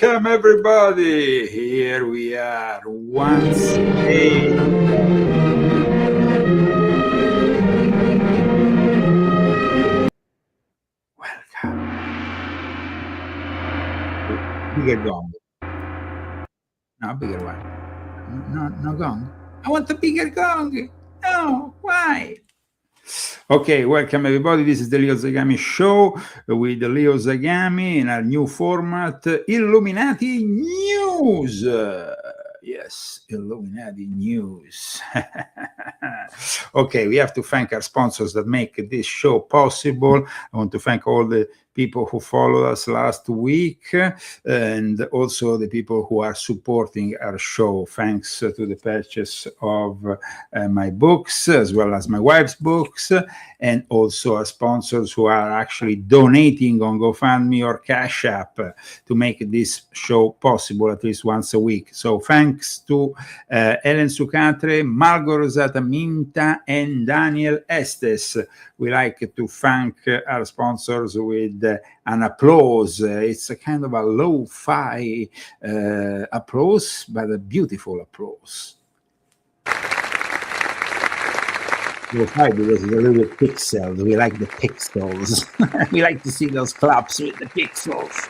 Welcome everybody. Here we are once again. Welcome. Bigger gong. No, bigger one. No gong. I want a bigger gong. No, why? Okay, welcome everybody. This is the Leo Zagami Show with Leo Zagami in our new format, Illuminati News. Yes, Illuminati News. Okay, we have to thank our sponsors that make this show possible. I want to thank all the people who followed us last week and also the people who are supporting our show. Thanks to the purchase of my books as well as my wife's books, and also our sponsors who are actually donating on GoFundMe or Cash App to make this show possible at least once a week. So thanks to Ellen Sucatre, Margot Rosata Minta, and Daniel Estes. We like to thank our sponsors with an applause. It's a kind of a lo-fi applause, but a beautiful applause. Lo-fi because it's a little bit pixels. We like the pixels. We like to see those claps with the pixels.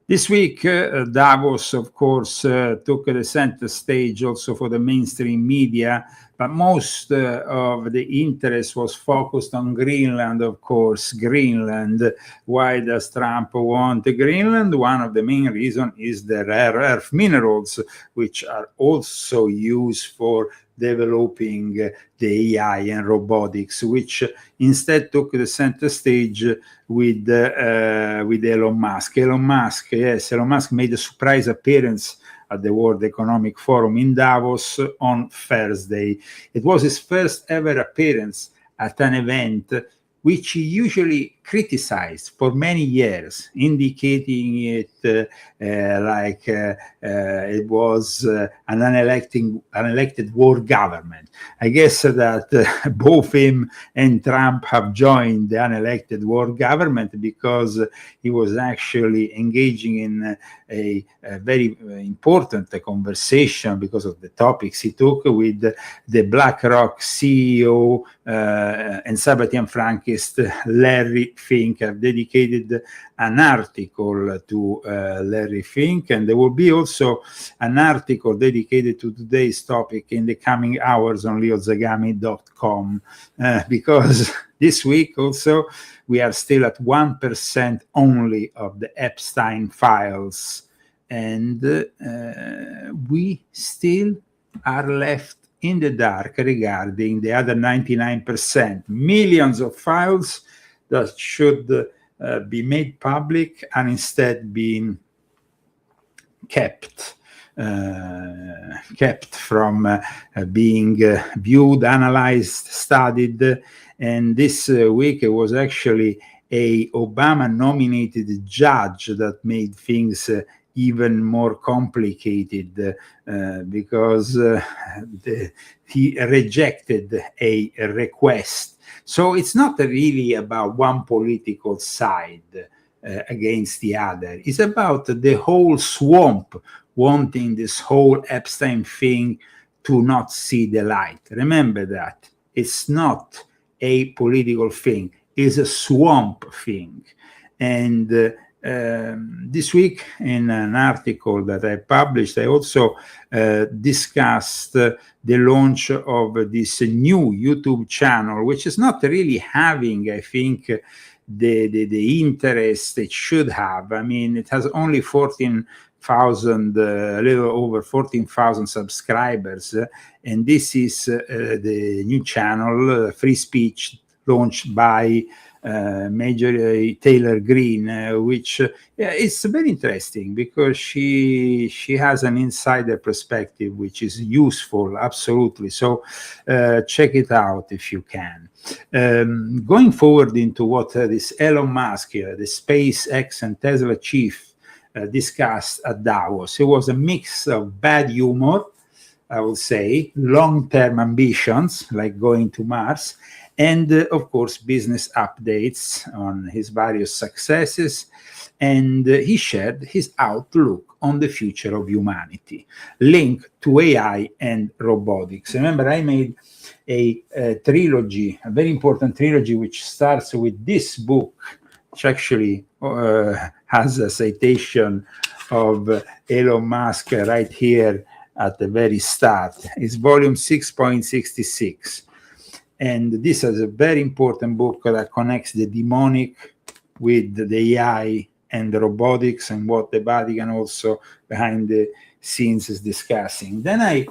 This week, Davos, of course, took the center stage also for the mainstream media, but most of the interest was focused on Greenland, of course. Greenland. Why does Trump want Greenland? One of the main reasons is the rare earth minerals, which are also used for developing the AI and robotics, which instead took the center stage with Elon Musk. Elon Musk made a surprise appearance at the World Economic Forum in Davos on Thursday. It was his first ever appearance at an event which he usually criticized for many years, indicating it like it was an unelected world government. I guess that both him and Trump have joined the unelected world government because he was actually engaging in a very important conversation because of the topics he took with the BlackRock CEO and Sabbatean Frankist Larry Fink. I've dedicated an article to Larry Fink, and there will be also an article dedicated to today's topic in the coming hours on leozagami.com, because this week also we are still at 1% only of the Epstein files, and we still are left in the dark regarding the other 99%. Millions of files that should be made public and instead being kept from being viewed, analyzed, studied. And this week it was actually a Obama-nominated judge that made things even more complicated because he rejected a request. So it's not really about one political side against the other. It's about the whole swamp wanting this whole Epstein thing to not see the light. Remember that. It's not a political thing. It's a swamp thing. And this week, in an article that I published, I also discussed the launch of this new YouTube channel, which is not really having, I think, the interest it should have. I mean, it has only 14,000, a little over 14,000 subscribers, and this is the new channel, Free Speech, launched by Major Taylor Greene, which is very interesting because she has an insider perspective which is useful, absolutely. So check it out if you can. Going forward into what this Elon Musk, the SpaceX and Tesla chief, discussed at Davos. It was a mix of bad humor, I would say, long-term ambitions like going to Mars, and of course business updates on his various successes, and he shared his outlook on the future of humanity linked to AI and robotics. Remember, I made a trilogy, a very important trilogy, which starts with this book, which actually has a citation of Elon Musk right here at the very start. It's volume 6.66. And this is a very important book that connects the demonic with the AI and the robotics and what the Vatican also behind the scenes is discussing. Then I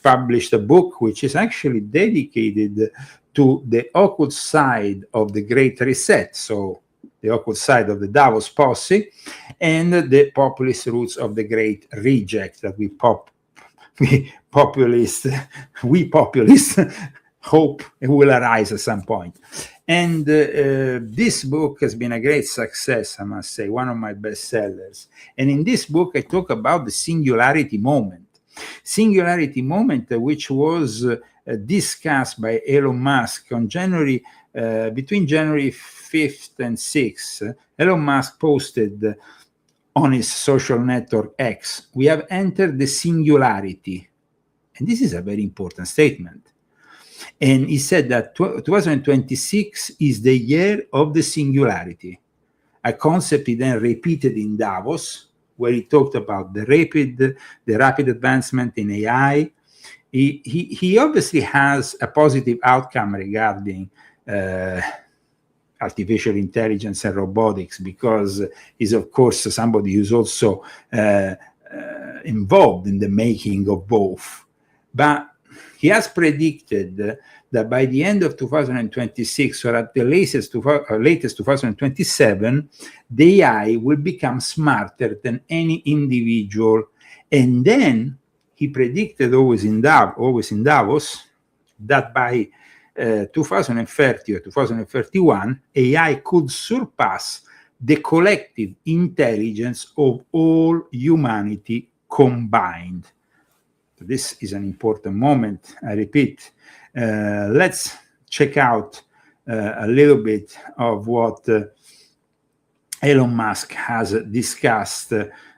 published a book which is actually dedicated to the occult side of the Great Reset, so the occult side of the Davos posse, and the populist roots of the Great Reject that we populists hope it will arise at some point. And this book has been a great success, I must say, one of my bestsellers. And in this book, I talk about the singularity moment. Singularity moment, which was discussed by Elon Musk on between January 5th and 6th. Elon Musk posted on his social network X, "We have entered the singularity." And this is a very important statement. And he said that 2026 is the year of the singularity, a concept he then repeated in Davos, where he talked about the rapid advancement in AI. He obviously has a positive outcome regarding artificial intelligence and robotics, because he's of course somebody who's also involved in the making of both. But he has predicted that by the end of 2026, or at the latest 2027, the AI will become smarter than any individual. And then he predicted always in Davos that by 2030 or 2031, AI could surpass the collective intelligence of all humanity combined. This is an important moment, I repeat. Let's check out a little bit of what Elon Musk has discussed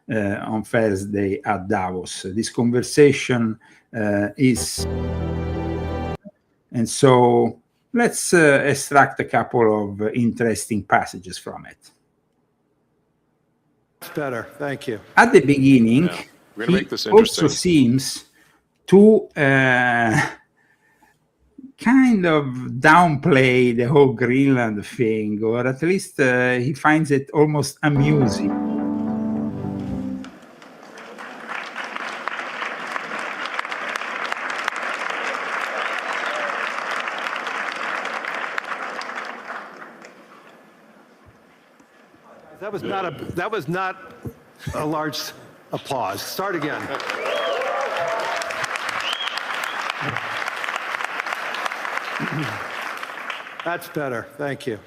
on Thursday at Davos. This conversation is... And so let's extract a couple of interesting passages from it. That's better. Thank you. At the beginning, we're gonna make this also seems to kind of downplay the whole Greenland thing, or at least he finds it almost amusing. That was not a large applause. Start again. That's better. Thank you.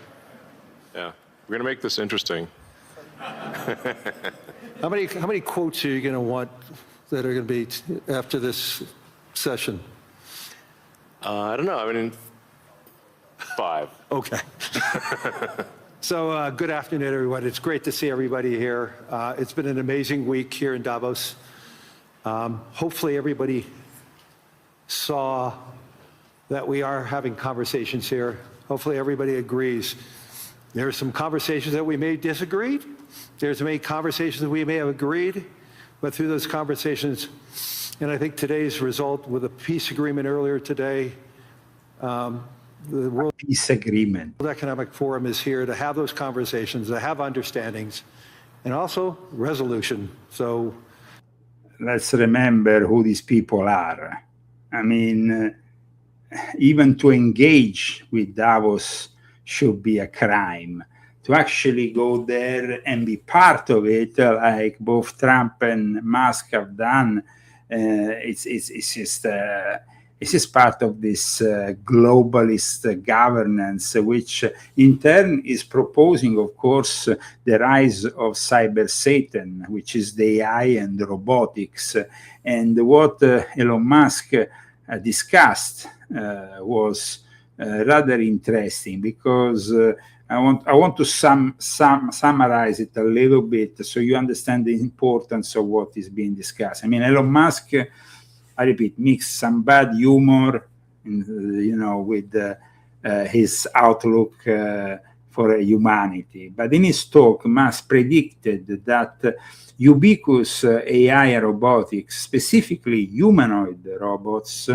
Yeah, we're gonna make this interesting. How many quotes are you going to want that are going to be after this session? I don't know. I mean, 5. Okay. So good afternoon, everyone. It's great to see everybody here. It's been an amazing week here in Davos. Hopefully everybody saw that we are having conversations here. Hopefully everybody agrees. There are some conversations that we may disagree. There's many conversations that we may have agreed, but through those conversations, and I think today's result with a peace agreement earlier today, the World Peace Agreement. Economic Forum is here to have those conversations, to have understandings, and also resolution. So let's remember who these people are. I mean, even to engage with Davos should be a crime. To actually go there and be part of it, like both Trump and Musk have done, it's just part of this globalist governance, which in turn is proposing, of course, the rise of cyber Satan, which is the AI and the robotics. And what Elon Musk discussed was rather interesting, because I want to summarize it a little bit so you understand the importance of what is being discussed. I mean, Elon Musk, I repeat, mixed some bad humor, with his outlook for humanity. But in his talk, Musk predicted that ubiquitous AI robotics, specifically humanoid robots,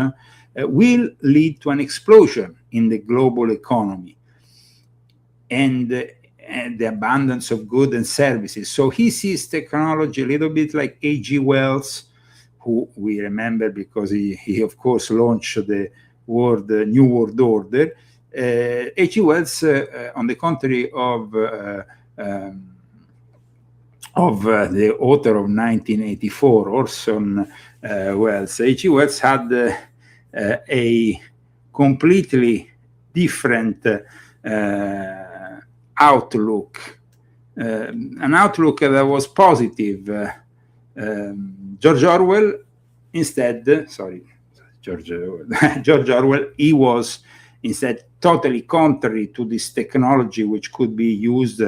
will lead to an explosion in the global economy and the abundance of goods and services. So he sees technology a little bit like A.G. Wells, who we remember because he of course launched the New World Order. H.G. Wells, on the contrary of the author of 1984, Orson Welles, H.G. Wells had a completely different outlook, an outlook that was positive. George Orwell, George Orwell, he was instead totally contrary to this technology, which could be used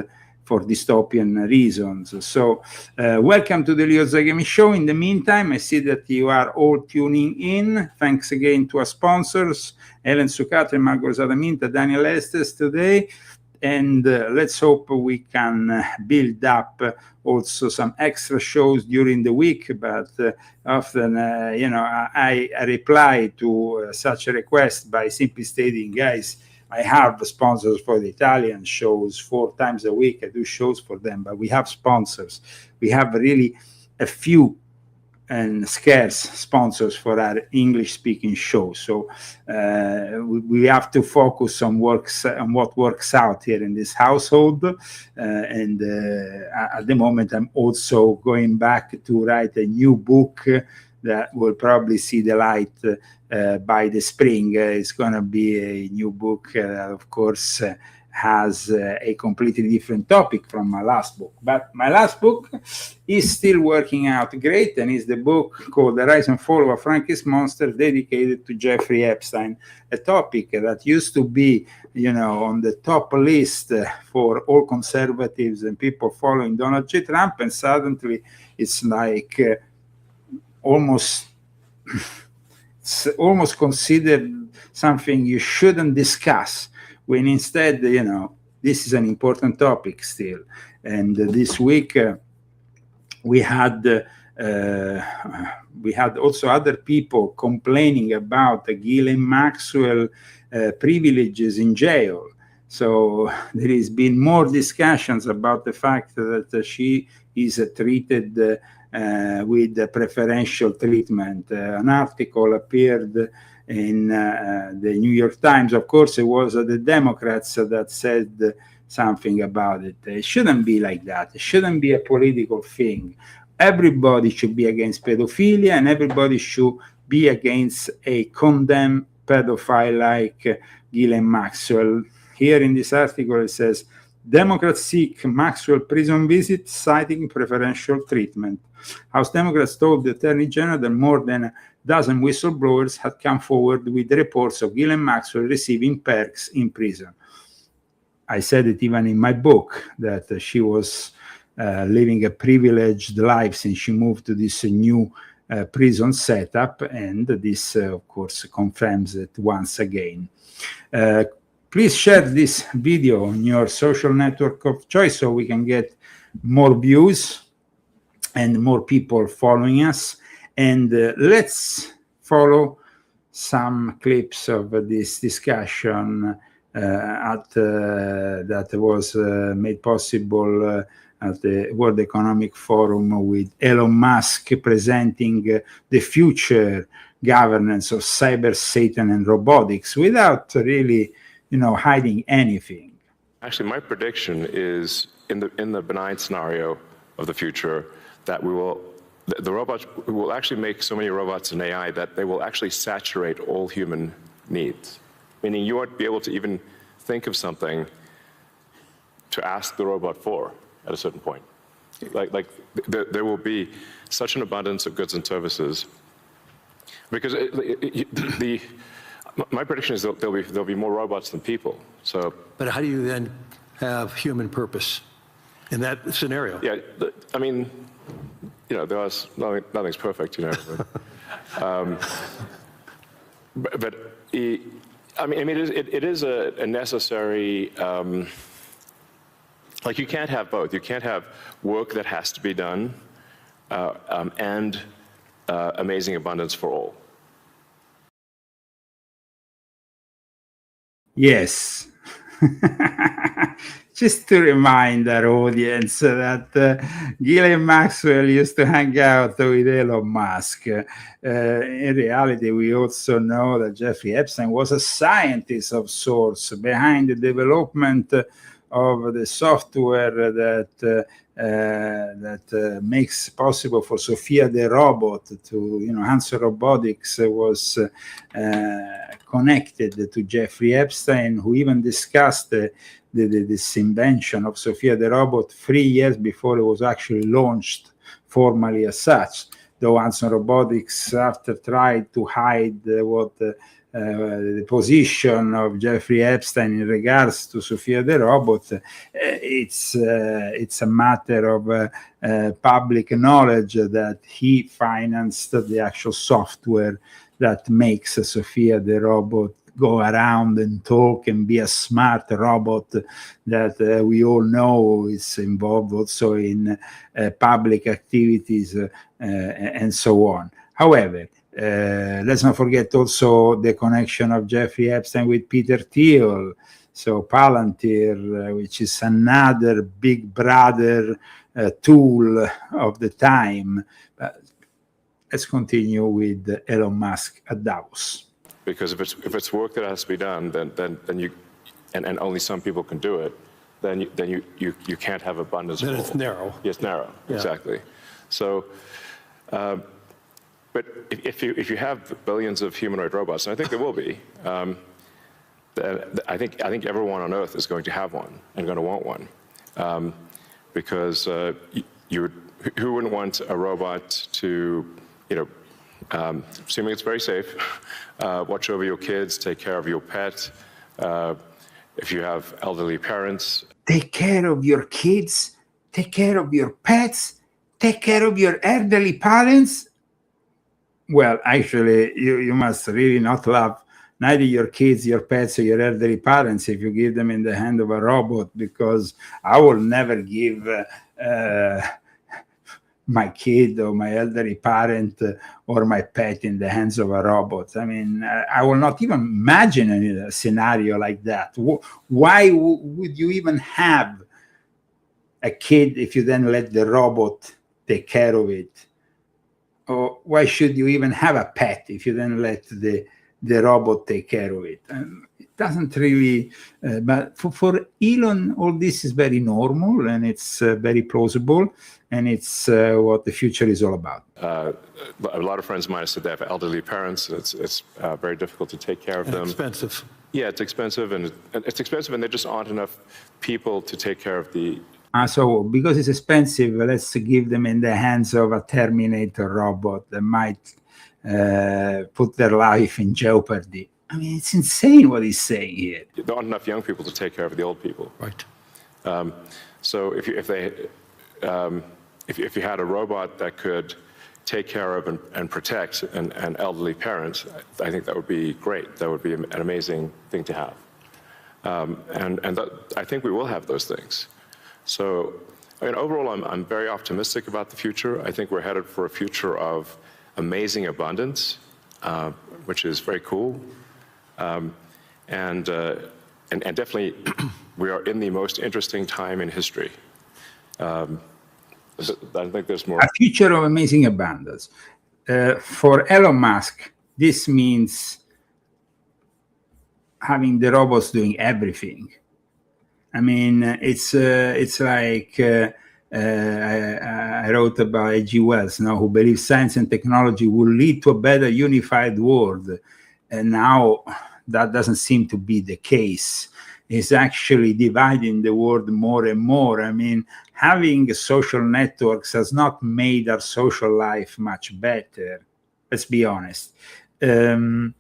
for dystopian reasons. So welcome to the Leo Zagami Show. In the meantime, I see that you are all tuning in. Thanks again to our sponsors, Ellen Sucatre, Margot Zadaminta, Daniel Estes today. And let's hope we can build up also some extra shows during the week. But often, I reply to such a request by simply stating, guys, I have sponsors for the Italian shows 4 times a week. I do shows for them, but we have sponsors. We have really a few and scarce sponsors for our English-speaking show. So we have to focus on what works out here in this household. And at the moment, I'm also going back to write a new book that will probably see the light by the spring. It's going to be a new book, of course, has a completely different topic from my last book. But my last book is still working out great, and is the book called The Rise and Fall of a Frankenstein Monster, dedicated to Jeffrey Epstein, a topic that used to be, on the top list for all conservatives and people following Donald J. Trump, and suddenly it's like almost considered something you shouldn't discuss, when instead, this is an important topic still. And this week we had also other people complaining about Ghislaine Maxwell privileges in jail. So there has been more discussions about the fact that she is treated with preferential treatment. An article appeared in the New York Times. Of course, it was the Democrats that said something about it. It shouldn't be like that. It shouldn't be a political thing. Everybody should be against pedophilia, and everybody should be against a condemned pedophile like Ghislaine Maxwell. Here in this article, it says, Democrats seek Maxwell prison visit, citing preferential treatment. House Democrats told the Attorney General that more than a dozen whistleblowers had come forward with reports of Ghislaine Maxwell receiving perks in prison. I said it even in my book, that she was living a privileged life since she moved to this new prison setup, and this, of course, confirms it once again. Please share this video on your social network of choice so we can get more views and more people following us. And let's follow some clips of this discussion that was made possible at the World Economic Forum, with Elon Musk presenting the future governance of cyber Satan and robotics without really hiding anything. Actually, my prediction is in the benign scenario of the future that the robots will actually make so many robots and AI that they will actually saturate all human needs. Meaning you won't be able to even think of something to ask the robot for at a certain point. There will be such an abundance of goods and services because my prediction is that there'll be more robots than people. So, But how do you then have human purpose in that scenario? yeah, I mean, nothing's perfect, but it is a necessary. You can't have both. You can't have work that has to be done and amazing abundance for all. Yes. Just to remind our audience that Ghislaine Maxwell used to hang out with Elon Musk. In reality, we also know that Jeffrey Epstein was a scientist of sorts behind the development of the software that makes possible for Sophia the robot to, answer Robotics was connected to Jeffrey Epstein, who even discussed this invention of Sophia the robot 3 years before it was actually launched formally as such. Though Hanson Robotics, after tried to hide the position of Jeffrey Epstein in regards to Sophia the robot, it's a matter of public knowledge that he financed the actual software that makes Sophia the robot go around and talk and be a smart robot that we all know is involved also in public activities and so on. However, let's not forget also the connection of Jeffrey Epstein with Peter Thiel. So Palantir, which is another big brother tool of the time. Let's continue with Elon Musk at Davos. Because if it's work that has to be done, then you and only some people can do it, then you can't have abundance. Then it's narrow. Yeah, it's narrow. Yeah. Exactly. So. But if you have billions of humanoid robots, and I think there will be, I think everyone on Earth is going to have one and going to want one, because who wouldn't want a robot to, assuming it's very safe, watch over your kids, take care of your pet, if you have elderly parents. Take care of your kids, take care of your pets, take care of your elderly parents. Well, actually, you must really not love neither your kids, your pets, or your elderly parents if you give them in the hand of a robot, because I will never give my kid or my elderly parent or my pet in the hands of a robot. I mean, I will not even imagine a scenario like that. Why would you even have a kid if you then let the robot take care of it? Or why should you even have a pet if you then let the robot take care of it? It doesn't really, but for Elon, all this is very normal and it's very plausible, and it's what the future is all about. A lot of friends of mine said they have elderly parents. It's very difficult to take care of them. Expensive. Yeah, it's expensive, and there just aren't enough people to take care of the. So because it's expensive, let's give them in the hands of a Terminator robot that might put their life in jeopardy. I mean, it's insane what he's saying here. There aren't enough young people to take care of the old people. Right. So if you had a robot that could take care of and protect an elderly parent, I think that would be great. That would be an amazing thing to have. I think we will have those things. So, I mean, overall, I'm very optimistic about the future. I think we're headed for a future of amazing abundance, which is very cool. And definitely, we are in the most interesting time in history. I think there's more. A future of amazing abundance. For Elon Musk, this means having the robots doing everything. I mean, it's like I wrote about A.G. Wells, who believes science and technology will lead to a better unified world. And now that doesn't seem to be the case. It's actually dividing the world more and more. I mean, having social networks has not made our social life much better. Let's be honest. Now,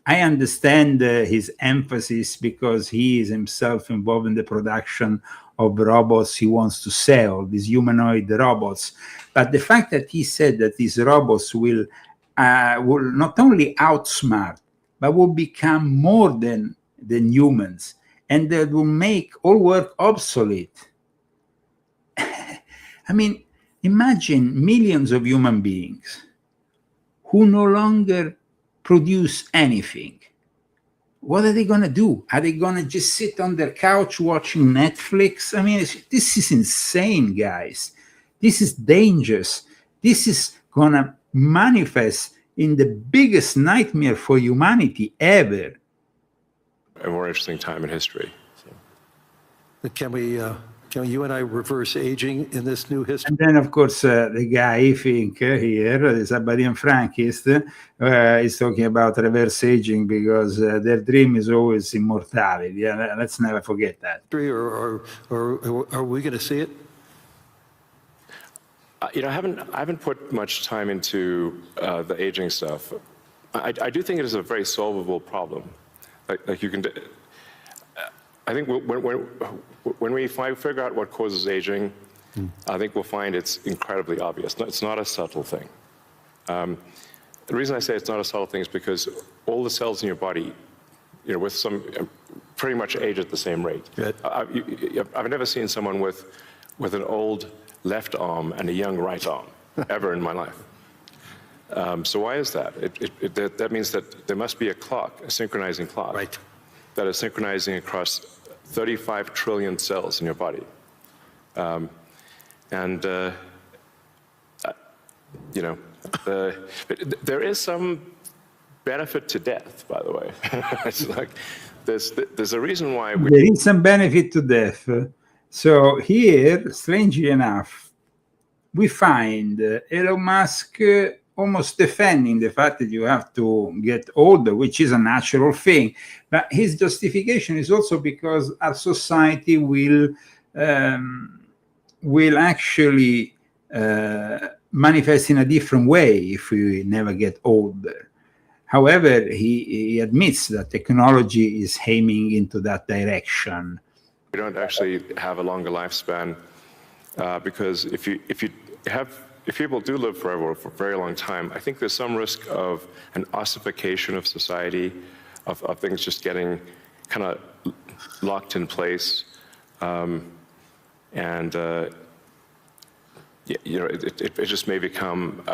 I understand his emphasis because he is himself involved in the production of robots he wants to sell, these humanoid robots. But the fact that he said that these robots will not only outsmart, but will become more than humans, and that will make all work obsolete. I mean, imagine millions of human beings who no longer produce anything. What are they going to do? Are they going to just sit on their couch watching Netflix? I mean, this is insane, guys. This is dangerous. This is going to manifest in the biggest nightmare for humanity ever. A more interesting time in history. So. Can you and I reverse aging in this new history? And then, of course, the guy, Fink, here, the Sabadian Frankist, is talking about reverse aging because their dream is always immortality. Yeah, let's never forget that. Or are we going to see it? I haven't put much time into the aging stuff. I do think it is a very solvable problem. Like you can. I think when we figure out what causes aging, I think we'll find it's incredibly obvious. It's not a subtle thing. The reason I say it's not a subtle thing is because all the cells in your body, with some pretty much age at the same rate. Right. I've never seen someone with an old left arm and a young right arm ever in my life. So why is that? That means that there must be a clock, a synchronizing clock, right, that is synchronizing across 35 trillion cells in your body. There is some benefit to death, by the way. It's like there's a reason why there is some benefit to death. So here, strangely enough, we find Elon Musk almost defending the fact that you have to get older, which is a natural thing. But his justification is also because our society will actually manifest in a different way if we never get older. However, he admits that technology is aiming into that direction. We don't actually have a longer lifespan because if people do live forever for a very long time, I think there's some risk of an ossification of society, of things just getting kind of locked in place, and it just may become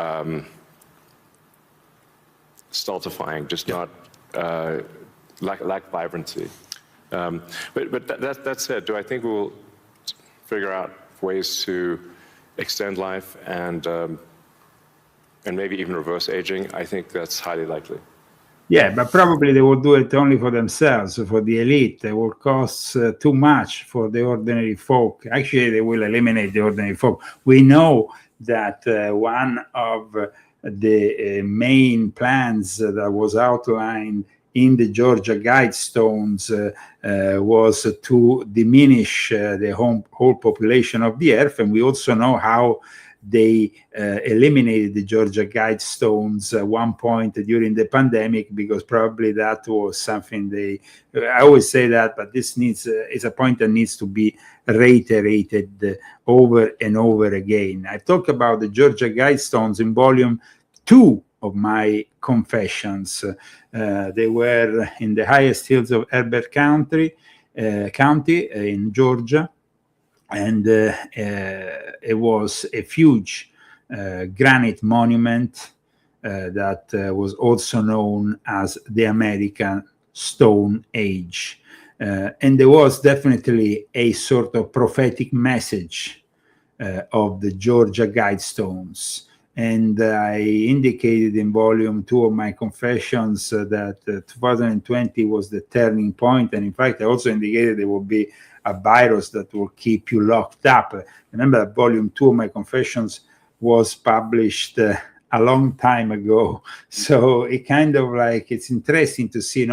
stultifying, just not lack vibrancy. But that said, do I think we'll figure out ways to extend life and maybe even reverse aging? I think that's highly likely. Yeah, but probably they will do it only for themselves, for the elite. It will cost too much for the ordinary folk. Actually, they will eliminate the ordinary folk. We know that one of the main plans that was outlined in the Georgia Guidestones was to diminish the whole population of the Earth. And we also know how they eliminated the Georgia Guidestones at one point during the pandemic, because probably that was something I always say that, but this is a point that needs to be reiterated over and over again. I talk about the Georgia Guidestones in volume 2 of my Confessions. They were in the highest hills of Herbert County in Georgia, and it was a huge granite monument that was also known as the American Stone Age. And there was definitely a sort of prophetic message of the Georgia Guidestones. And I indicated in volume 2 of my confessions that 2020 was the turning point. And in fact, I also indicated there will be a virus that will keep you locked up. Remember that volume 2 of my confessions was published a long time ago. So it kind of like, it's interesting to see,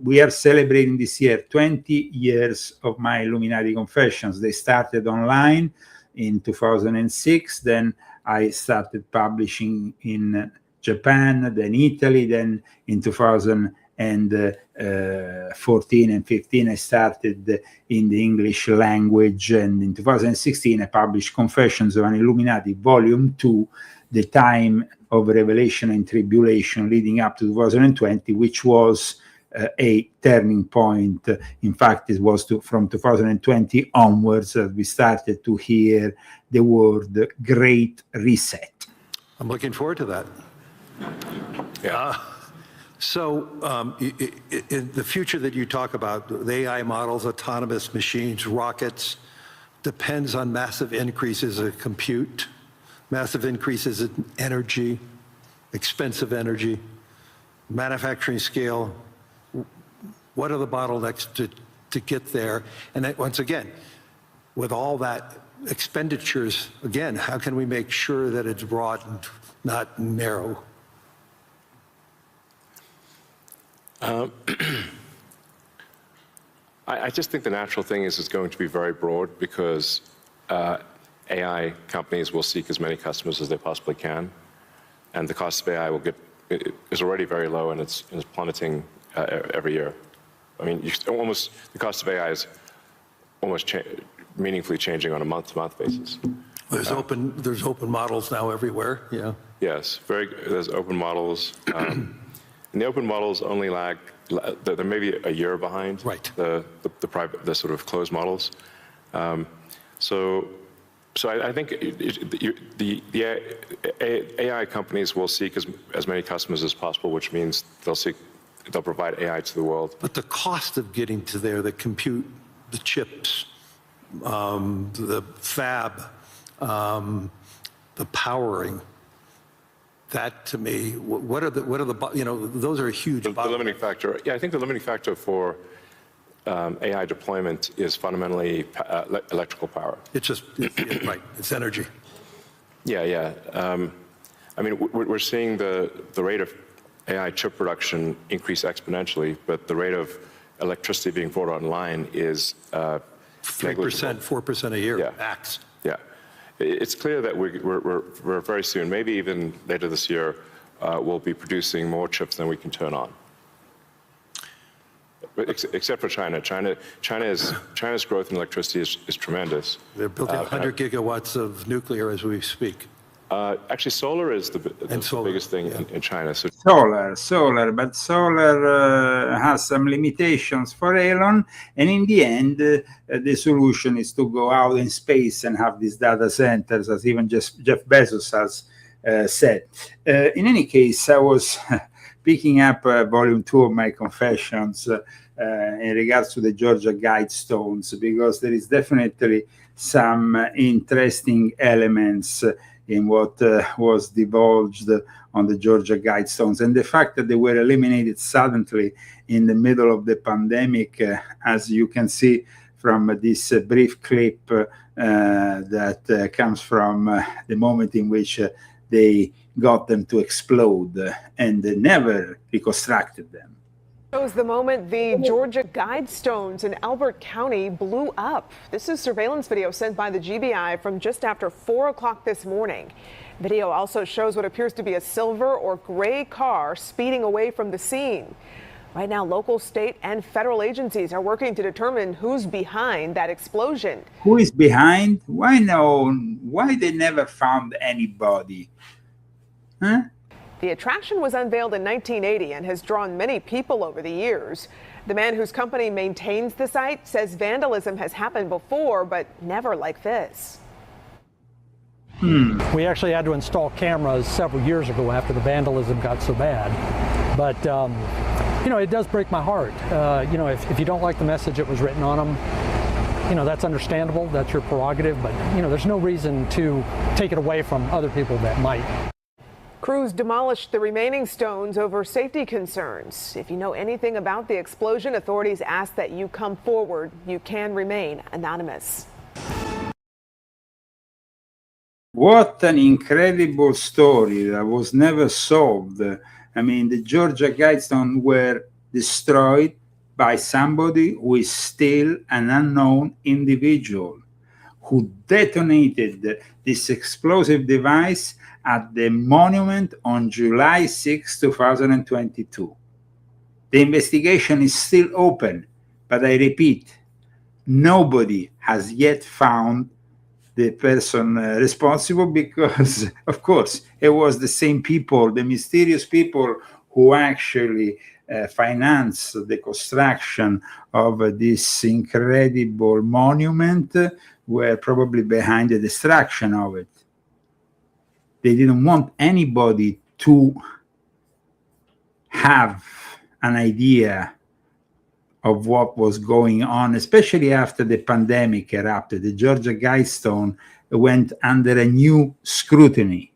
we are celebrating this year 20 years of my Illuminati confessions. They started online in 2006, then I started publishing in Japan, then Italy, then in 2014 and 15 I started in the English language, and in 2016 I published Confessions of an Illuminati Volume 2, the time of revelation and tribulation leading up to 2020, which was a turning point. In fact, it was from 2020 onwards that we started to hear the word Great Reset. I'm looking forward to that. Yeah. In the future that you talk about, the AI models, autonomous machines, rockets, depends on massive increases in compute, massive increases in energy, expensive energy, manufacturing scale. What are the bottlenecks to get there? And that, once again, with all that expenditures, again, how can we make sure that it's broad and not narrow? I just think the natural thing is it's going to be very broad, because AI companies will seek as many customers as they possibly can, and the cost of AI is already very low, and it's plummeting every year. I mean, the cost of AI is almost meaningfully changing on a month-to-month basis. There's open models now everywhere. Yeah. Yes, there's open models, and the open models only lag. They're maybe a year behind the sort of closed models. So I think the AI companies will seek as many customers as possible, which means they'll provide AI to the world. But the cost of getting to there, the compute, the chips, the fab, the powering, that to me, what are the those are huge. The limiting factor. Yeah, I think the limiting factor for AI deployment is fundamentally electrical power. It's just right. It's energy. Yeah. I mean, we're seeing the rate of AI chip production increase exponentially, but the rate of electricity being brought online is 3%, 4% a year. Max. Yeah. It's clear that we're very soon, maybe even later this year, we'll be producing more chips than we can turn on. Except for China. China's growth in electricity is tremendous. They're building 100 gigawatts of nuclear as we speak. Actually, solar is the biggest thing in China. So Solar, but solar has some limitations for Elon, and in the end, the solution is to go out in space and have these data centers, as even Jeff Bezos has said. In any case, I was picking up volume 2 of my confessions in regards to the Georgia Guidestones, because there is definitely some interesting elements in what was divulged on the Georgia Guidestones, and the fact that they were eliminated suddenly in the middle of the pandemic, as you can see from this brief clip that comes from the moment in which they got them to explode, and they never reconstructed them. Shows the moment the Georgia Guidestones in Elbert County blew up. This is surveillance video sent by the GBI from just after 4 o'clock this morning. Video also shows what appears to be a silver or gray car speeding away from the scene. Right now, local, state, and federal agencies are working to determine who's behind that explosion. Who is behind? Why they never found anybody? Huh? The attraction was unveiled in 1980 and has drawn many people over the years. The man whose company maintains the site says vandalism has happened before, but never like this. We actually had to install cameras several years ago after the vandalism got so bad. But, it does break my heart. If you don't like the message that was written on them, that's understandable. That's your prerogative. But, there's no reason to take it away from other people that might. Crews demolished the remaining stones over safety concerns. If you know anything about the explosion, authorities ask that you come forward. You can remain anonymous. What an incredible story that was never solved. I mean, the Georgia Guidestones were destroyed by somebody who is still an unknown individual who detonated this explosive device at the monument on July 6, 2022. The investigation is still open, but I repeat, nobody has yet found the person responsible because, of course, it was the same people, the mysterious people who actually financed the construction of this incredible monument were probably behind the destruction of it. They didn't want anybody to have an idea of what was going on, especially after the pandemic erupted. The Georgia Guidestone went under a new scrutiny.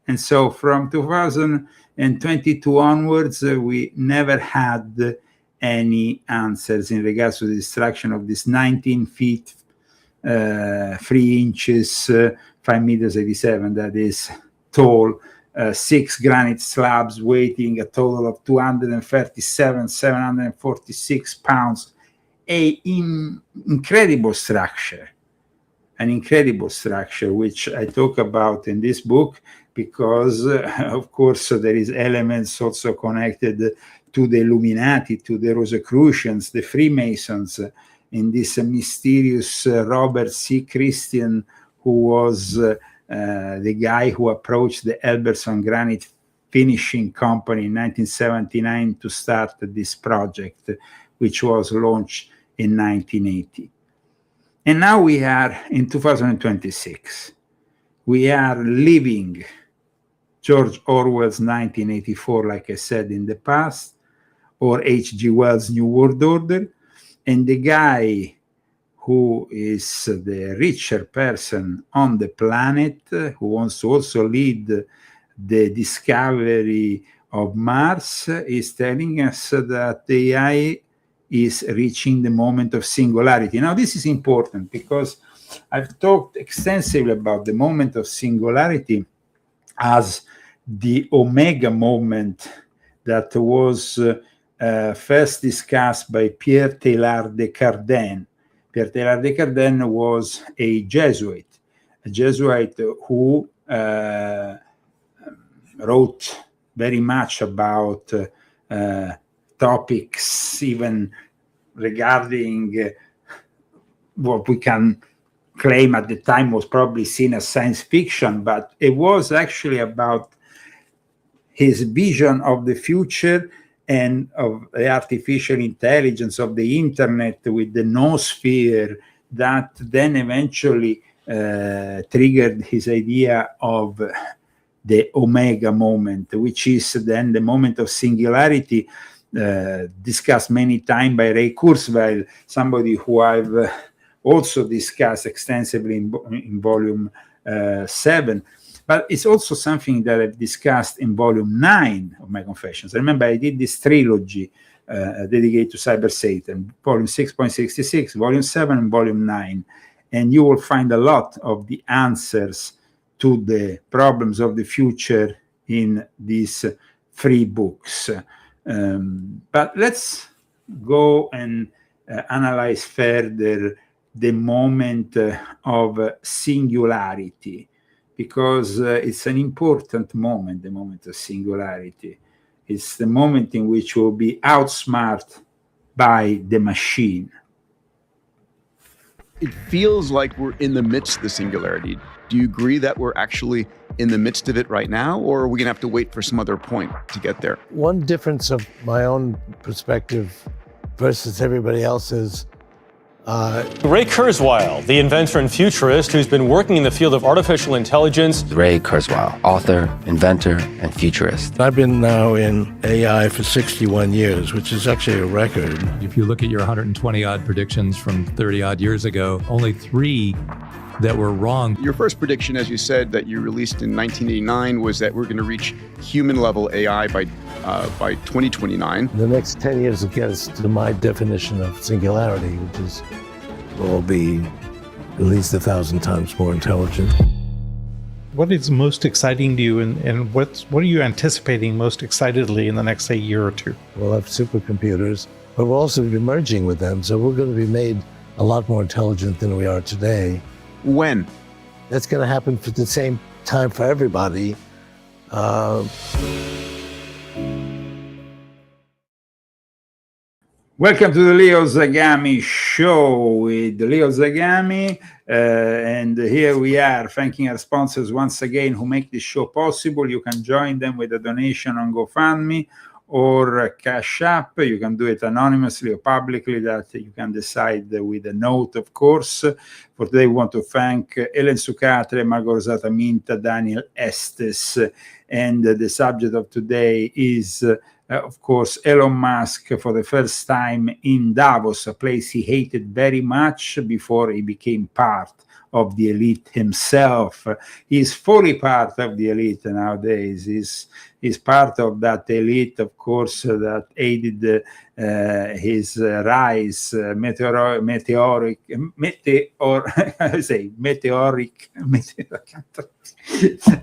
And so from 2022 onwards, we never had any answers in regards to the destruction of this 19 feet, 3 inches, 5 meters 87, that is tall, 6 granite slabs weighing a total of 746 pounds. Incredible structure, an incredible structure, which I talk about in this book because, of course, there is elements also connected to the Illuminati, to the Rosicrucians, the Freemasons, in this mysterious Robert C. Christian, who was the guy who approached the Elberson Granite Finishing Company in 1979 to start this project, which was launched in 1980. And now we are in 2026. We are living George Orwell's 1984, like I said in the past, or H.G. Wells' New World Order, and the guy who is the richer person on the planet, who wants to also lead the discovery of Mars, is telling us that AI is reaching the moment of singularity. Now, this is important because I've talked extensively about the moment of singularity as the Omega moment that was first discussed by Pierre Teilhard de Chardin. Pierre Teilhard de Chardin was a Jesuit who wrote very much about topics even regarding what we can claim at the time was probably seen as science fiction, but it was actually about his vision of the future and of the artificial intelligence, of the internet with the noosphere, that then eventually triggered his idea of the Omega moment, which is then the moment of singularity, discussed many times by Ray Kurzweil, somebody who I've also discussed extensively in volume 7. But it's also something that I've discussed in volume 9 of my Confessions. Remember, I did this trilogy dedicated to Cyber Satan, volume 6.66, volume 7, and volume 9. And you will find a lot of the answers to the problems of the future in these 3 books. But let's go and analyze further the moment of singularity, because it's an important moment, the moment of singularity. It's the moment in which we'll be outsmarted by the machine. It feels like we're in the midst of the singularity. Do you agree that we're actually in the midst of it right now, or are we gonna have to wait for some other point to get there? One difference of my own perspective versus everybody else is Ray Kurzweil, the inventor and futurist who's been working in the field of artificial intelligence. Ray Kurzweil, author, inventor, and futurist. I've been now in AI for 61 years, which is actually a record. If you look at your 120-odd predictions from 30-odd years ago, only 3 that were wrong. Your first prediction, as you said, that you released in 1989 was that we're going to reach human-level AI by 2029. The next 10 years will get us to my definition of singularity, which is we'll be at least 1,000 times more intelligent. What is most exciting to you, and what are you anticipating most excitedly in the next, say, year or two? We'll have supercomputers, but we'll also be merging with them, so we're going to be made a lot more intelligent than we are today. When? That's going to happen at the same time for everybody. Welcome to the Leo Zagami Show with Leo Zagami. And here we are thanking our sponsors once again who make this show possible. You can join them with a donation on GoFundMe or Cash App. You can do it anonymously or publicly. That you can decide with a note, of course. For today, we want to thank Ellen Sucatre, Margot Rosata Minta, Daniel Estes. And the subject of today is, of course, Elon Musk for the first time in Davos, a place he hated very much before he became part of the elite himself. He's fully part of the elite nowadays. He's part of that elite, of course, that aided his rise, meteoric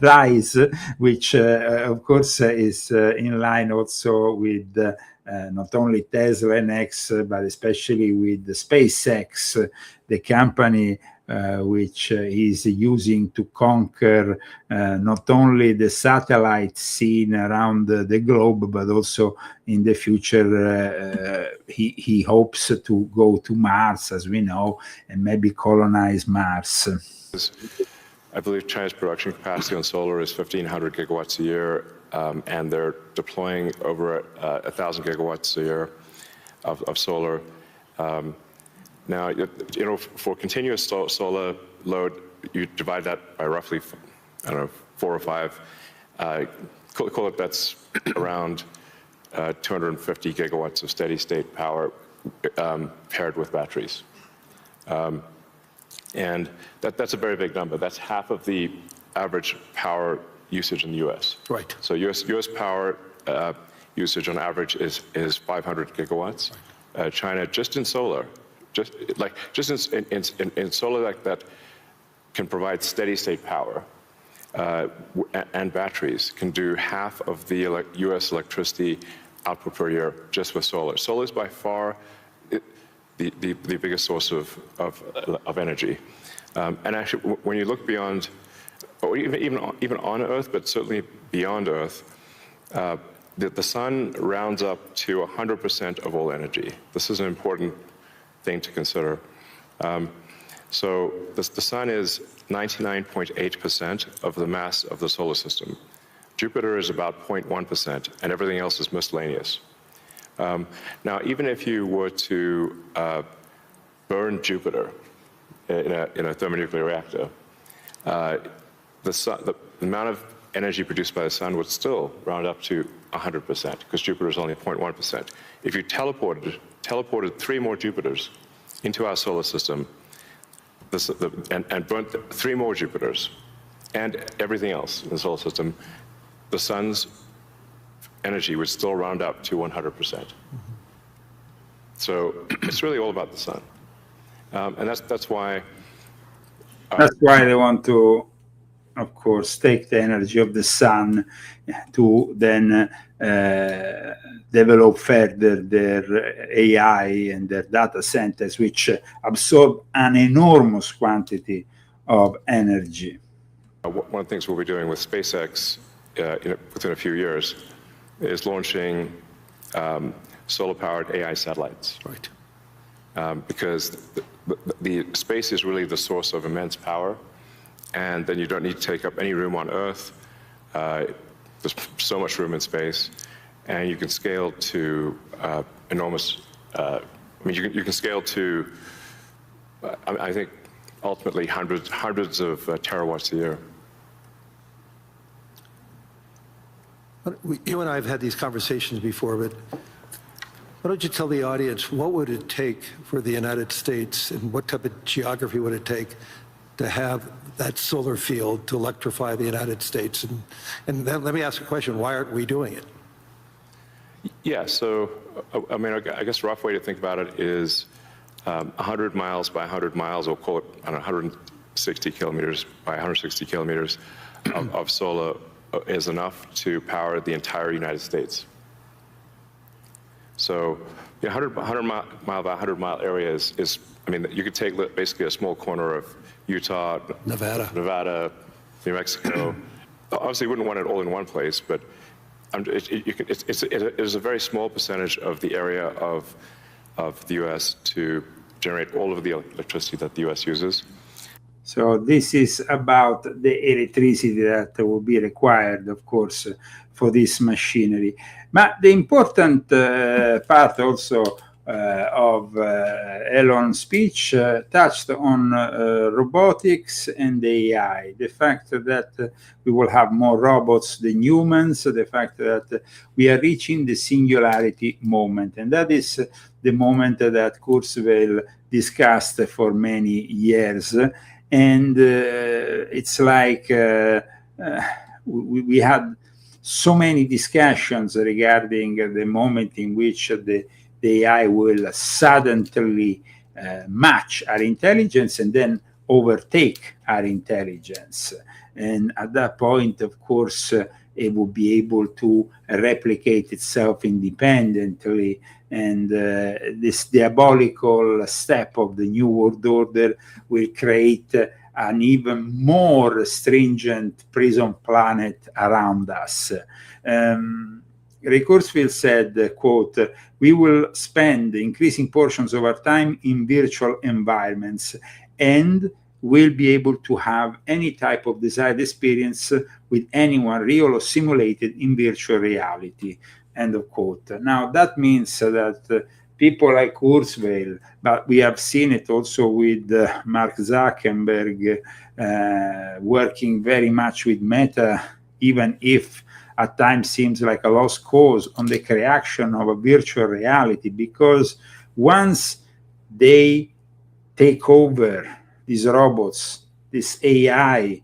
rise, which of course is in line also with not only Tesla and X, but especially with the SpaceX, the company which is using to conquer not only the satellite scene around the globe, but also in the future he hopes to go to Mars, as we know, and maybe colonize Mars. I believe China's production capacity on solar is 1,500 gigawatts a year, and they're deploying over 1,000 gigawatts a year of solar. Now, for continuous solar load, you divide that by roughly, 4 or 5. Call it that's around 250 gigawatts of steady state power paired with batteries. And that's a very big number. That's half of the average power usage in the U.S. Right. So U.S. power usage on average is 500 gigawatts. China, just in solar, just in solar that can provide steady state power and batteries, can do half of the U.S. electricity output per year just with solar. Solar is by far the biggest source of energy. And actually, when you look beyond, or even on Earth, but certainly beyond Earth, the sun rounds up to 100% of all energy. This is an important thing to consider. So the sun is 99.8% of the mass of the solar system. Jupiter is about 0.1%, and everything else is miscellaneous. Now, even if you were to burn Jupiter in a thermonuclear reactor, the amount of energy produced by the sun would still round up to 100%, because Jupiter is only 0.1%. If you teleported 3 more Jupiters into our solar system, and burnt 3 more Jupiters and everything else in the solar system, the sun's energy would still round up to 100%. So it's really all about the sun, and that's why. That's why they want to, of course, take the energy of the sun to then develop further their AI and their data centers, which absorb an enormous quantity of energy. One of the things we'll be doing with SpaceX within a few years is launching solar-powered AI satellites. Right. Because the space is really the source of immense power, and then you don't need to take up any room on Earth. There's so much room in space, and you can scale to enormous. I mean, you can scale to I think ultimately hundreds of terawatts a year. You and I have had these conversations before, but why don't you tell the audience what would it take for the United States, and what type of geography would it take to have that solar field to electrify the United States? And then let me ask a question: why aren't we doing it? Yeah. So I mean, I guess a rough way to think about it is 100 miles by 100 miles, or call it, I don't know, 160 kilometers by 160 kilometers of solar is enough to power the entire United States. So the 100 mile by 100 mile area is, I mean, you could take basically a small corner of Utah, Nevada, New Mexico. Obviously, you wouldn't want it all in one place, but it is a very small percentage of the area of the U.S. to generate all of the electricity that the U.S. uses. So this is about the electricity that will be required, of course, for this machinery. But the important part also of Elon's speech touched on robotics and AI, the fact that we will have more robots than humans, the fact that we are reaching the singularity moment. And that is the moment that Kurzweil discussed for many years. And it's like we had so many discussions regarding the moment in which the AI will suddenly match our intelligence and then overtake our intelligence. And at that point, of course, it will be able to replicate itself independently. And this diabolical step of the New World Order will create an even more stringent prison planet around us. Ray Kurzweil said, quote, "We will spend increasing portions of our time in virtual environments and will be able to have any type of desired experience with anyone, real or simulated, in virtual reality." End of quote. Now, that means that people like Kurzweil, but we have seen it also with Mark Zuckerberg working very much with Meta, even if at times seems like a lost cause, on the creation of a virtual reality, because once they take over these robots, this AI,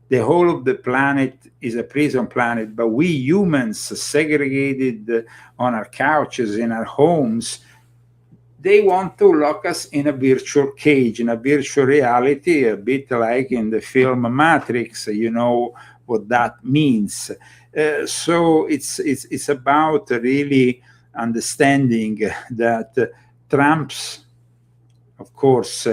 the whole of the planet is a prison planet, but we humans, segregated on our couches, in our homes, they want to lock us in a virtual cage, in a virtual reality, a bit like in the film Matrix. You know what that means. So it's about really understanding that Trump's, of course,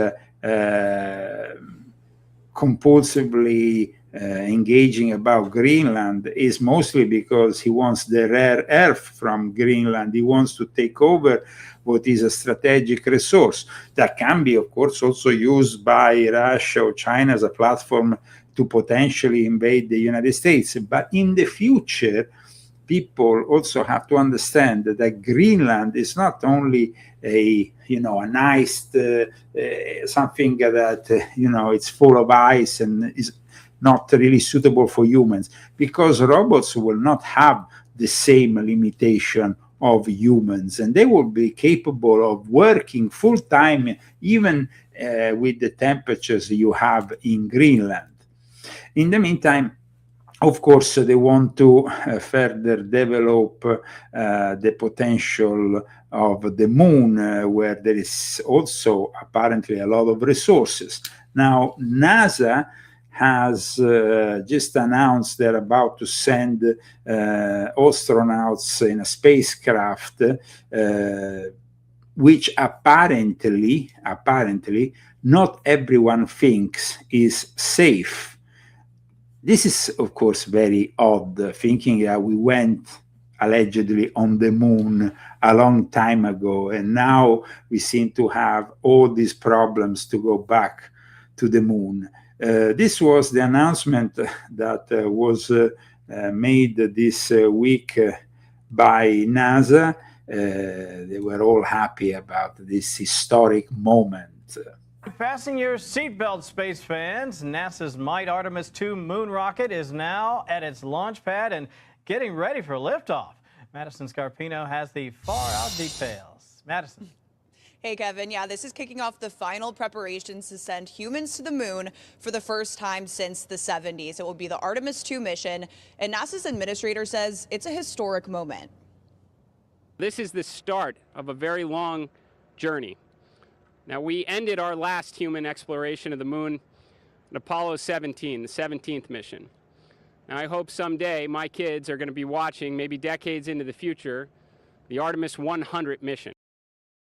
compulsively engaging about Greenland is mostly because he wants the rare earth from Greenland. He wants to take over what is a strategic resource that can be, of course, also used by Russia or China as a platform to potentially invade the United States. But in the future, people also have to understand that Greenland is not only a nice something that it's full of ice and is not really suitable for humans, because robots will not have the same limitation of humans, and they will be capable of working full time, even with the temperatures you have in Greenland. In the meantime, of course, they want to further develop the potential of the moon, where there is also apparently a lot of resources. Now, NASA has just announced they're about to send astronauts in a spacecraft, which apparently not everyone thinks is safe. This is, of course, very odd, thinking that we went allegedly on the moon a long time ago, and now we seem to have all these problems to go back to the moon. This was the announcement that was made this week by NASA. They were all happy about this historic moment. Fasten your seatbelt, space fans. NASA's Might Artemis II moon rocket is now at its launch pad and getting ready for liftoff. Madison Scarpino has the far-out details. Madison. Hey, Kevin. Yeah, this is kicking off the final preparations to send humans to the moon for the first time since the 70s. It will be the Artemis II mission, and NASA's administrator says it's a historic moment. This is the start of a very long journey. Now, we ended our last human exploration of the moon in Apollo 17, the 17th mission. Now, I hope someday my kids are going to be watching, maybe decades into the future, the Artemis 100 mission.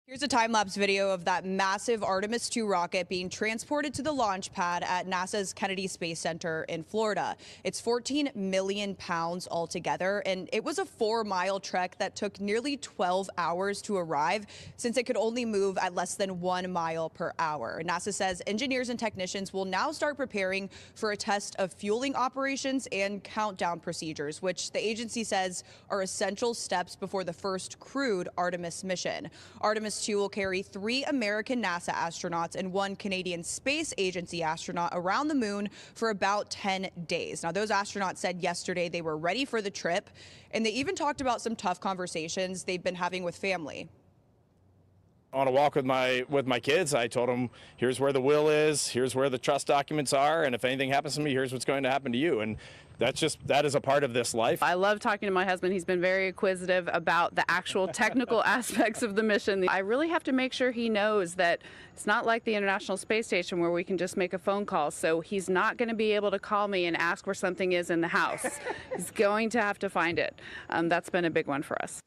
Here's a time-lapse video of that massive Artemis II rocket being transported to the launch pad at NASA's Kennedy Space Center in Florida. It's 14 million pounds altogether, and it was a 4-mile trek that took nearly 12 hours to arrive, since it could only move at less than 1 mile per hour. NASA says engineers and technicians will now start preparing for a test of fueling operations and countdown procedures, which the agency says are essential steps before the first crewed Artemis mission. Artemis II will carry 3 American NASA astronauts and 1 Canadian Space Agency astronaut around the moon for about 10 days. Now, those astronauts said yesterday they were ready for the trip, and they even talked about some tough conversations they've been having with family. On a walk with my kids, I told them, here's where the will is, here's where the trust documents are, and if anything happens to me, here's what's going to happen to you. And that is a part of this life. I love talking to my husband. He's been very inquisitive about the actual technical aspects of the mission. I really have to make sure he knows that it's not like the International Space Station where we can just make a phone call. So he's not going to be able to call me and ask where something is in the house. He's going to have to find it. That's been a big one for us.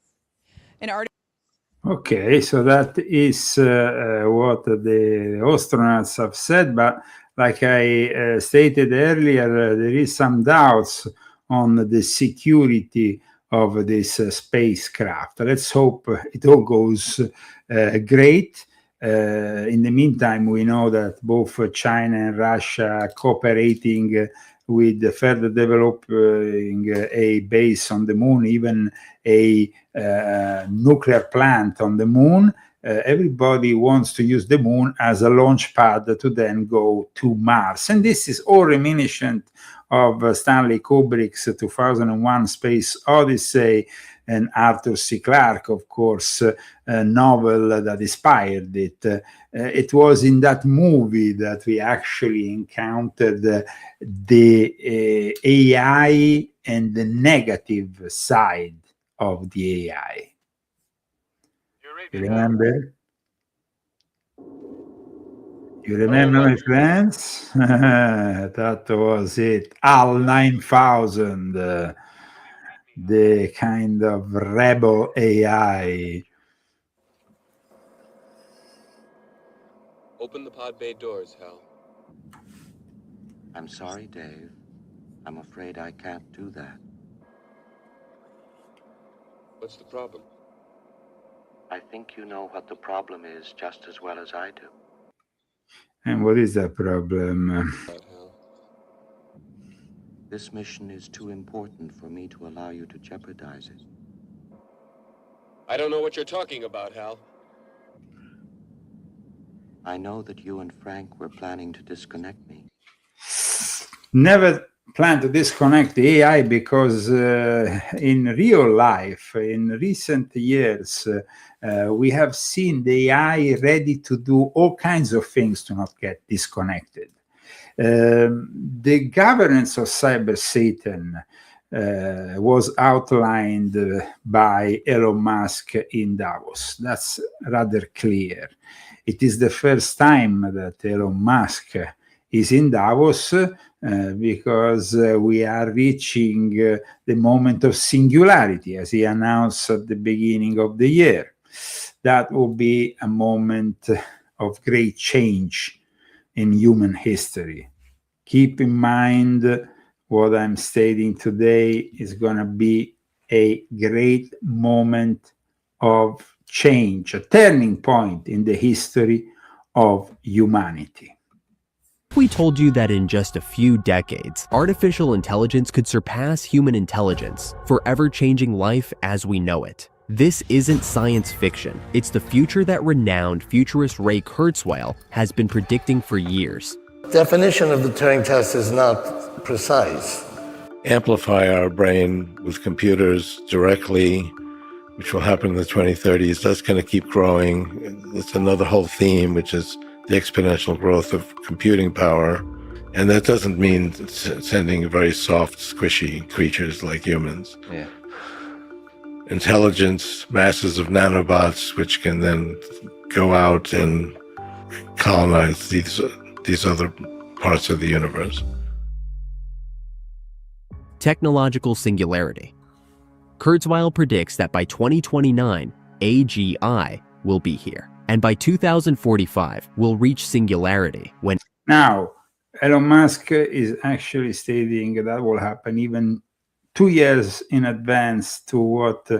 Okay, so that is what the astronauts have said, but like I stated earlier, there is some doubts on the security of this spacecraft. Let's hope it all goes great. In the meantime, we know that both China and Russia are cooperating with further developing a base on the moon, even a nuclear plant on the moon. Everybody wants to use the moon as a launch pad to then go to Mars. And this is all reminiscent of Stanley Kubrick's 2001 Space Odyssey and Arthur C. Clarke, of course, a novel that inspired it. It was in that movie that we actually encountered the AI and the negative side of the AI. You remember? You remember, my friends? That was it. HAL 9000, the kind of rebel AI. Open the pod bay doors, Hal. I'm sorry, Dave. I'm afraid I can't do that. What's the problem? I think you know what the problem is just as well as I do. And what is that problem? This mission is too important for me to allow you to jeopardize it. I don't know what you're talking about, Hal. I know that you and Frank were planning to disconnect me. Never plan to disconnect the AI because in real life, in recent years, we have seen the AI ready to do all kinds of things to not get disconnected. The governance of Cyber Satan was outlined by Elon Musk in Davos. That's rather clear. It is the first time that Elon Musk is in Davos because we are reaching the moment of singularity, as he announced at the beginning of the year. That will be a moment of great change in human history. Keep in mind what I'm stating today is going to be a great moment of change, a turning point in the history of humanity. We told you that in just a few decades, artificial intelligence could surpass human intelligence, forever changing life as we know it. This isn't science fiction. It's the future that renowned futurist Ray Kurzweil has been predicting for years. Definition of the Turing test is not precise. Amplify our brain with computers directly, which will happen in the 2030s. That's going to keep growing. It's another whole theme, which is the exponential growth of computing power. And that doesn't mean sending very soft, squishy creatures like humans. Yeah. Intelligence, masses of nanobots, which can then go out and colonize these other parts of the universe. Technological singularity. Kurzweil predicts that by 2029, AGI will be here. And by 2045, we'll reach singularity when... Now, Elon Musk is actually stating that will happen even 2 years in advance to what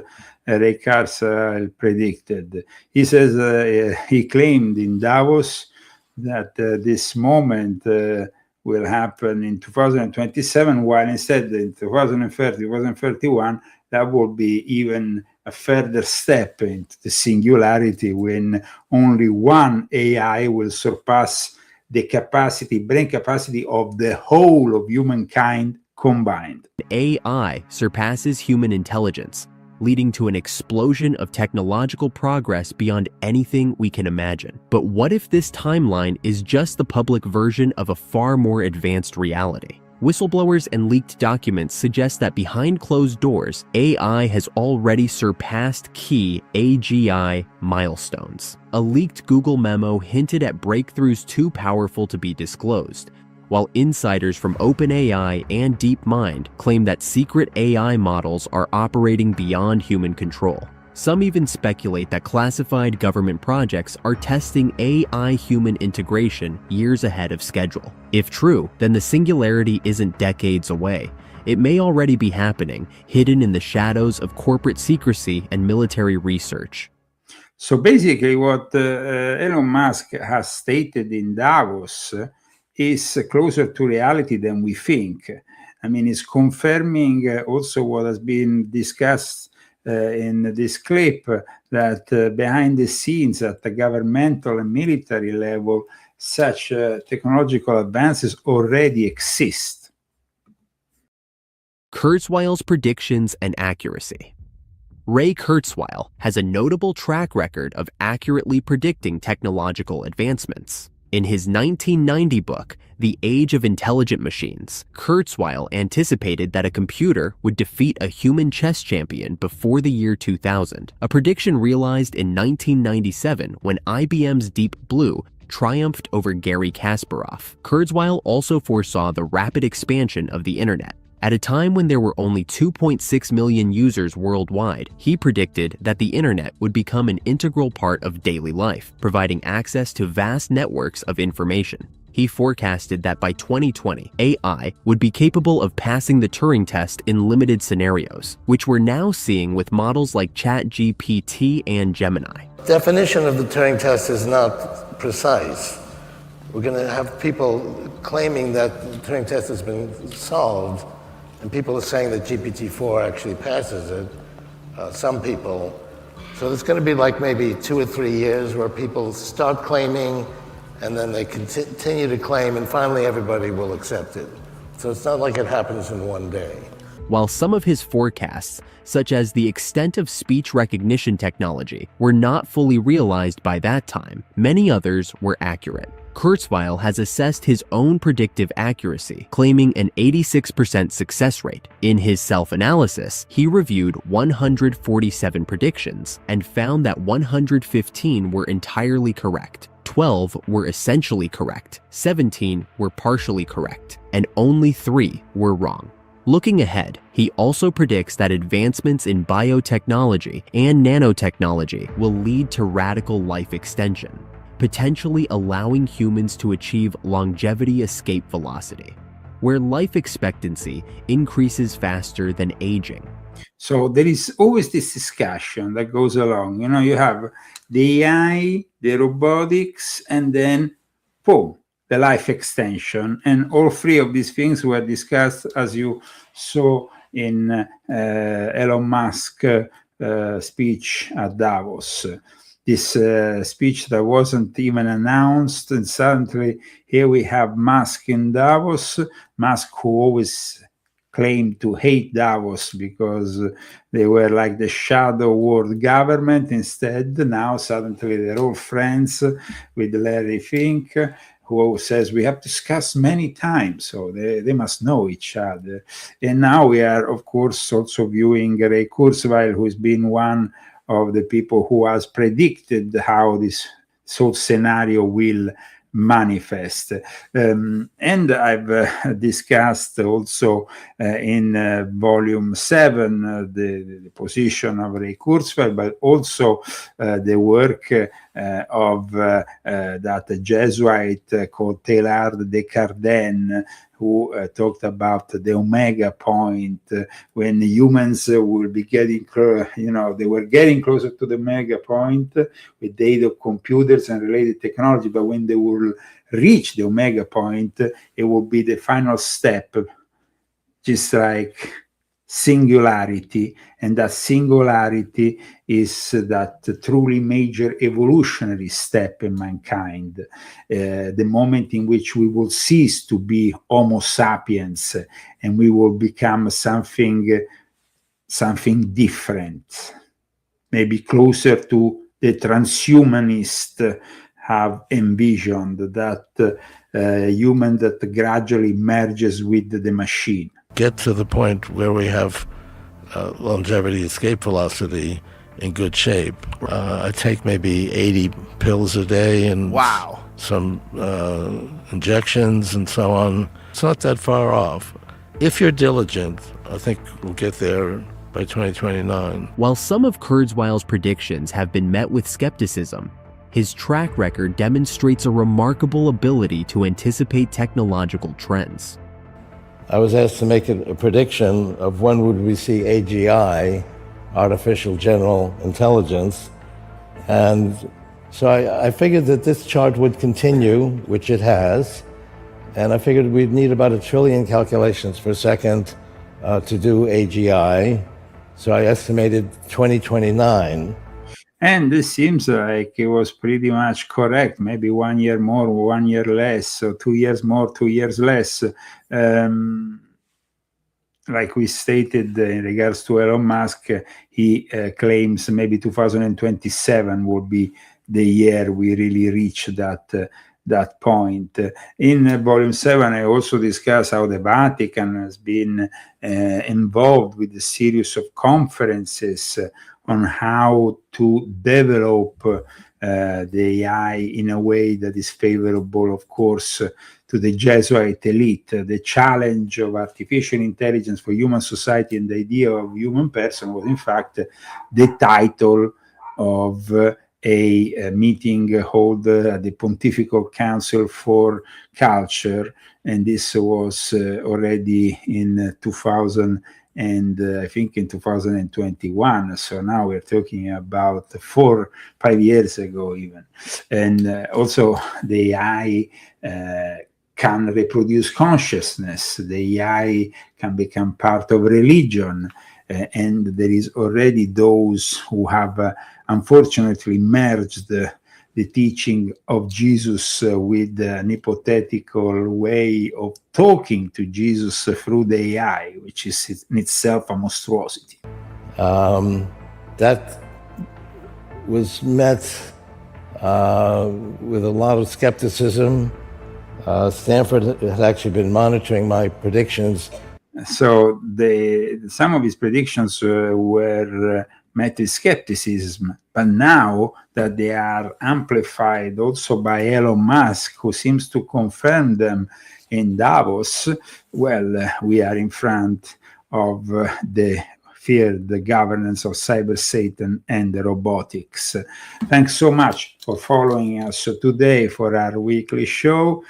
Ray Kurzweil predicted. He says he claimed in Davos that this moment will happen in 2027, while instead in 2030, 2031, that will be even a further step into the singularity when only one AI will surpass the brain capacity of the whole of humankind combined. AI surpasses human intelligence, leading to an explosion of technological progress beyond anything we can imagine. But what if this timeline is just the public version of a far more advanced reality? Whistleblowers and leaked documents suggest that behind closed doors, AI has already surpassed key AGI milestones. A leaked Google memo hinted at breakthroughs too powerful to be disclosed, while insiders from OpenAI and DeepMind claim that secret AI models are operating beyond human control. Some even speculate that classified government projects are testing AI-human integration years ahead of schedule. If true, then the singularity isn't decades away. It may already be happening, hidden in the shadows of corporate secrecy and military research. So basically what Elon Musk has stated in Davos is closer to reality than we think. I mean, it's confirming also what has been discussed in this clip, that behind the scenes at the governmental and military level, such technological advances already exist. Kurzweil's predictions and accuracy. Ray Kurzweil has a notable track record of accurately predicting technological advancements. In his 1990 book, The Age of Intelligent Machines, Kurzweil anticipated that a computer would defeat a human chess champion before the year 2000, a prediction realized in 1997 when IBM's Deep Blue triumphed over Garry Kasparov. Kurzweil also foresaw the rapid expansion of the internet. At a time when there were only 2.6 million users worldwide, he predicted that the internet would become an integral part of daily life, providing access to vast networks of information. He forecasted that by 2020, AI would be capable of passing the Turing test in limited scenarios, which we're now seeing with models like ChatGPT and Gemini. Definition of the Turing test is not precise. We're going to have people claiming that the Turing test has been solved, and people are saying that GPT-4 actually passes it, some people. So it's going to be like maybe 2 or 3 years where people start claiming, and then they continue to claim, and finally everybody will accept it. So it's not like it happens in one day. While some of his forecasts, such as the extent of speech recognition technology, were not fully realized by that time, many others were accurate. Kurzweil has assessed his own predictive accuracy, claiming an 86% success rate. In his self-analysis, he reviewed 147 predictions and found that 115 were entirely correct, 12 were essentially correct, 17 were partially correct, and only 3 were wrong. Looking ahead, he also predicts that advancements in biotechnology and nanotechnology will lead to radical life extension, potentially allowing humans to achieve longevity escape velocity, where life expectancy increases faster than aging. So there is always this discussion that goes along. You know, you have the AI, the robotics, and then, boom, the life extension. And all three of these things were discussed, as you saw in Elon Musk speech at Davos. This speech that wasn't even announced, and suddenly here we have Musk in Davos. Musk, who always claimed to hate Davos because they were like the shadow world government. Instead, now suddenly they're all friends with Larry Fink, who says we have discussed many times, so they must know each other. And now we are, of course, also viewing Ray Kurzweil, who has been one of the people who has predicted how this whole scenario will manifest. And I've discussed also in volume 7 the position of Ray Kurzweil, but also the work of that Jesuit called Teilhard de Chardin, who talked about the omega point, when humans will be getting, they were getting closer to the omega point with the aid of computers and related technology, but when they will reach the omega point, it will be the final step, just like singularity, and that singularity is that truly major evolutionary step in mankind, the moment in which we will cease to be Homo sapiens and we will become something different, maybe closer to the transhumanists have envisioned, that human that gradually merges with the machine. Get to the point where we have longevity escape velocity in good shape. I take maybe 80 pills a day and some injections and so on. It's not that far off. If you're diligent, I think we'll get there by 2029. While some of Kurzweil's predictions have been met with skepticism, his track record demonstrates a remarkable ability to anticipate technological trends. I was asked to make a prediction of when would we see AGI, artificial general intelligence, and so I figured that this chart would continue, which it has, and I figured we'd need about 1 trillion calculations per second to do AGI, so I estimated 2029. And this seems like it was pretty much correct, maybe 1 year more, 1 year less, so 2 years more, 2 years less. Like we stated in regards to Elon Musk, he claims maybe 2027 will be the year we really reach that point. In volume 7, I also discuss how the Vatican has been involved with a series of conferences on how to develop the AI in a way that is favorable, of course, to the Jesuit elite. The challenge of artificial intelligence for human society and the idea of human person was, in fact, the title of a meeting held at the Pontifical Council for Culture, and this was already in 2000 and I think in 2021. So now we're talking about 4-5 years ago even. And also the AI can reproduce consciousness. The AI can become part of religion. And there is already those who have unfortunately merged the teaching of Jesus with an hypothetical way of talking to Jesus through the AI, which is in itself a monstrosity. That was met with a lot of skepticism. Stanford had actually been monitoring my predictions. So some of his predictions were met with skepticism, but now that they are amplified also by Elon Musk, who seems to confirm them in Davos, well, we are in front of the feared governance of cyber Satan and the robotics. Thanks so much for following us today for our weekly show.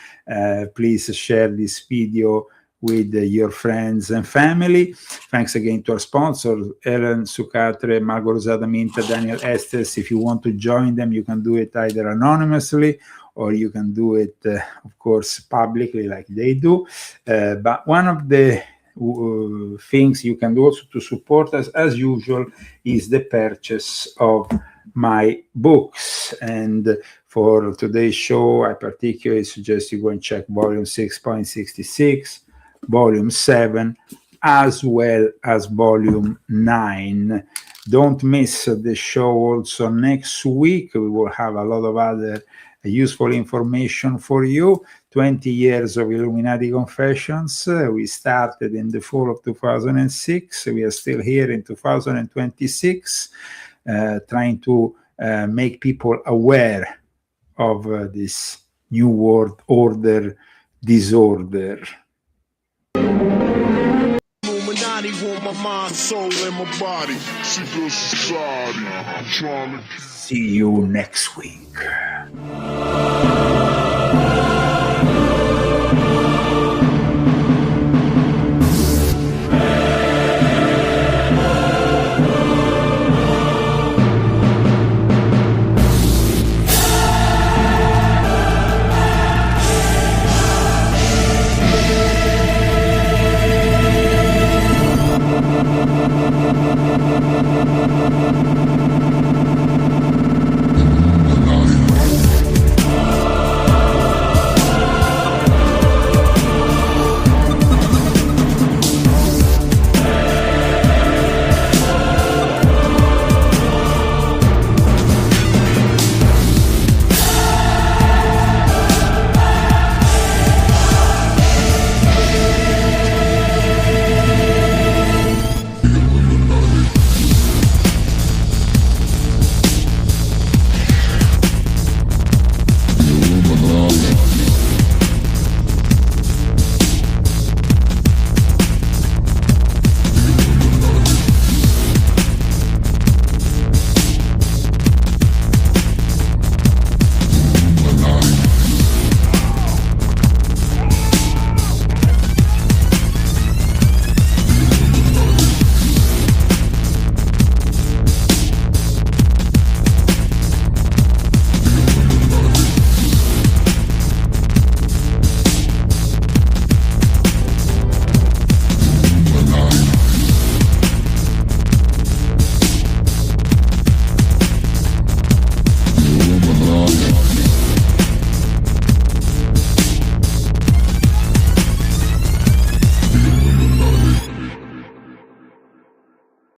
Please share this video with your friends and family. Thanks again to our sponsors, Ellen Sucatre, Margot Rosada Minta, Daniel Estes. If you want to join them, you can do it either anonymously or you can do it, of course, publicly like they do. But one things you can do also to support us, as usual, is the purchase of my books. And for today's show, I particularly suggest you go and check volume 6.66, volume 7, as well as volume 9. Don't miss the show also next week. We will have a lot of other useful information for you. 20 years of Illuminati Confessions. We started in the fall of 2006. We are still here in 2026, trying to make people aware of this new world order disorder. Illuminati want my mind, soul, and my body. Secret society. See you next week.